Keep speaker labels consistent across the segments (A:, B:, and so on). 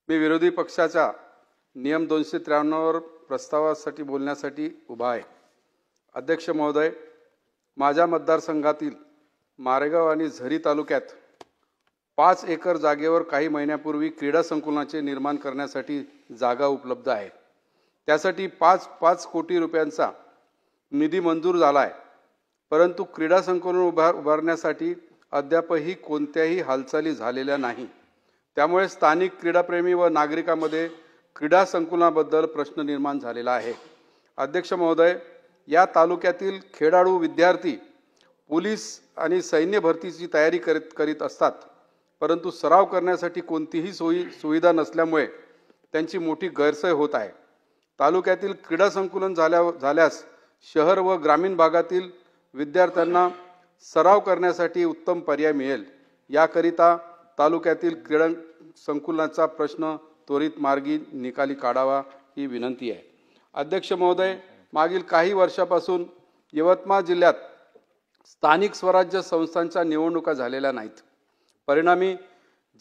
A: मी विरोधी पक्षाच्या नियम 253 प्रस्तावासाठी बोलण्यासाठी उभा आहे। अध्यक्ष महोदय, माझ्या मतदारसंघातील मारेगाव आणि झरी तालुक्यात 5 एकर जागेवर काही महिन्यापूर्वी क्रीडा संकुलाचे निर्माण करण्यासाठी जागा उपलब्ध आहे। त्यासाठी 5 कोटी रुपयांचा निधी मंजूर झाला आहे, परंतु क्रीडा संकुल उभारण्यासाठी अद्यापही कोणत्याही हालचाली झालेल्या नाही। त्यामुळे स्थानिक क्रीडाप्रेमी व नागरिकांमध्ये क्रीडा संकुलाबद्दल प्रश्न निर्माण झालेला आहे। अध्यक्ष महोदय, या तालुक्यातील खेळाडू विद्यार्थी पोलीस आणि सैन्य भरतीची तयारी करीत असतात, परंतु सराव करण्यासाठी कोणतीही सुविधा नसल्यामुळे त्यांची मोठी गैरसोय होत आहे। तालुक्यातील क्रीडा संकुलन झाल्यास शहर व ग्रामीण भागातील विद्यार्थ्यांना सराव करण्यासाठी उत्तम पर्याय मिळेल। याकरिता तालुक्यातील क्रीडा संकुलाचा प्रश्न त्वरित मार्गी निकाली काढावा ही विनंती आहे। अध्यक्ष महोदय, मागील काही वर्षापासून यवतमाळ जिल्ह्यात स्थानिक स्वराज्य संस्थांच्या निवडणुका झालेल्या नाहीत। परिणामी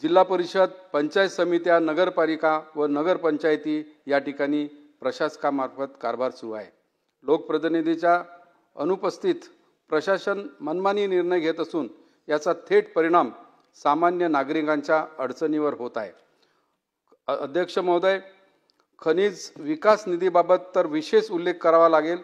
A: जिल्हा परिषद, पंचायत समित्या, नगरपालिका व नगरपंचायती या ठिकाणी प्रशासकामार्फत कारभार सुरू आहे। लोकप्रतिनिधीच्या अनुपस्थित प्रशासन मनमानी निर्णय घेत असून याचा थेट परिणाम सामान्य नागरिकांच्या अडचणीवर होत आहे। अध्यक्ष महोदय, खनिज विकास निधीबाबत तर विशेष उल्लेख करावा लागेल।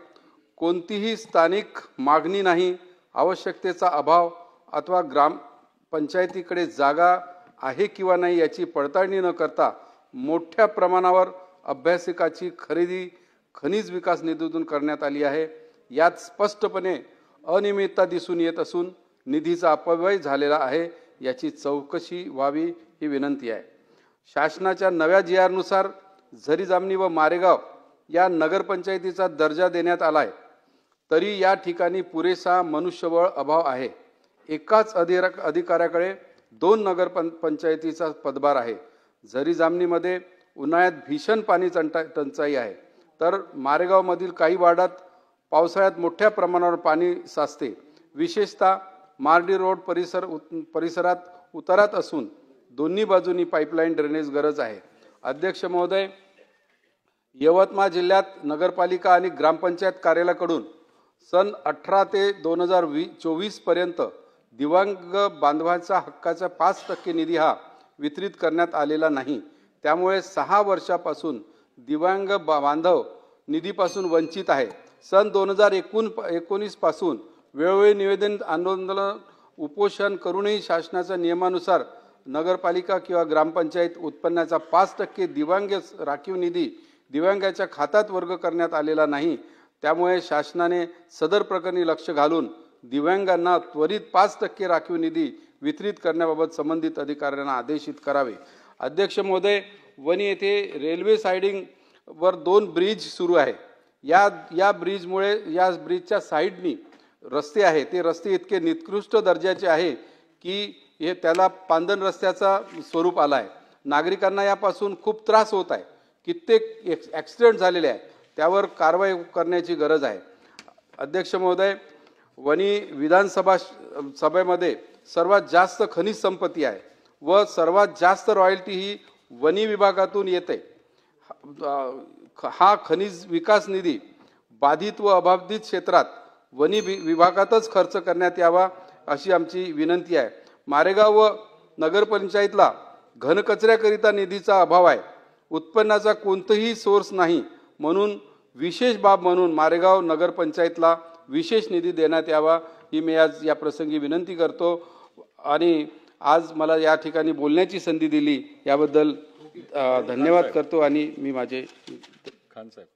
A: कोणतीही स्थानिक मागणी नाही, आवश्यकतेचा अभाव अथवा ग्रामपंचायतीकडे जागा आहे किंवा नाही याची पडताळणी न करता मोठ्या प्रमाणावर अभ्यासिकाची खरेदी खनिज विकास निधीतून करण्यात आली आहे। यात स्पष्टपणे अनियमितता दिसून येत असून निधीचा अपव्यय झालेला आहे। याची चौकशी व्हावी ही विनंती आहे। शासनाच्या नव्या GR नुसार झरी जामणी व मारेगाव या नगरपंचायतीचा दर्जा देण्यात आला आहे, तरी या ठिकाणी पुरेसा मनुष्यबळ अभाव आहे। एकाच अधिकाऱ्याकडे 2 नगरपंचायतीचा पदभार आहे। झरी जामणीमध्ये उन्हाळ्यात भीषण पाणी टंचाई आहे, तर मारेगावमधील काही वार्डात पावसाळ्यात मोठ्या प्रमाणावर पाणी साचते। विशेषतः मार्डी रोड परिसरात उतारात असून दोन्ही बाजूनी पाईपलाईन ड्रेनेज गरज आहे। अध्यक्ष महोदय, यवतमाळ जिल्ह्यात नगरपालिका आणि ग्रामपंचायत कार्यालयाकडून सन 18 ते 2024 पर्यंत दिव्यांग बांधवांच्या हक्काचा 5% निधी हा वितरित करण्यात आलेला नाही। त्यामुळे 6 वर्षापासून दिव्यांग बांधव निधीपासून वंचित आहे। सन 2019 पासून वेळोवेळी निवेदन, आंदोलन, उपोषण करूनही शासनाच्या नियमानुसार नगरपालिका किंवा ग्रामपंचायत उत्पन्नाचा 5% दिव्यांग राखीव निधी दिव्यांगाच्या खात्यात वर्ग करण्यात आलेला नाही। त्यामुळे शासनाने सदर प्रकरणी लक्ष घालून दिव्यांगांना त्वरित 5% राखीव निधी वितरित करण्याबाबत संबंधित अधिकाऱ्यांना आदेशित करावे। अध्यक्ष महोदय, वणी येथे रेल्वे साइडिंग वर 2 ब्रिज सुरू आहे। या ब्रिजच्या साइडनी रस्ते आहे, ते रस्ते इतके निकृष्ट दर्जाचे आहे की त्याला पांदन रस्त्याचा स्वरूप आला आहे। नागरिकांना यापासून खूप त्रास होत आहे। कित्येक ॲक्सिडेंट झालेले आहे, त्यावर कारवाई करण्याची गरज आहे। अध्यक्ष महोदय, वणी विधानसभेमध्ये सर्वात जास्त खनिज संपत्ती आहे व सर्वात जास्त रॉयल्टी ही वणी विभागातून येते। हा खनिज विकास निधी बाधित व अबाधित क्षेत्रात वणी विभागातच खर्च करण्यात यावा अशी आमची विनंती आहे। मारेगाव व नगरपंचायतला घनकचऱ्याकरिता निधीचा अभाव आहे। उत्पन्नाचा कोणताही सोर्स नाही, म्हणून विशेष बाब म्हणून मारेगाव नगरपंचायतला विशेष निधी देण्यात यावा ही मी आज या प्रसंगी विनंती करतो। आणि आज मला या ठिकाणी बोलण्याची संधी दिली याबद्दल धन्यवाद करतो। आणि मी माझे
B: खान साहेब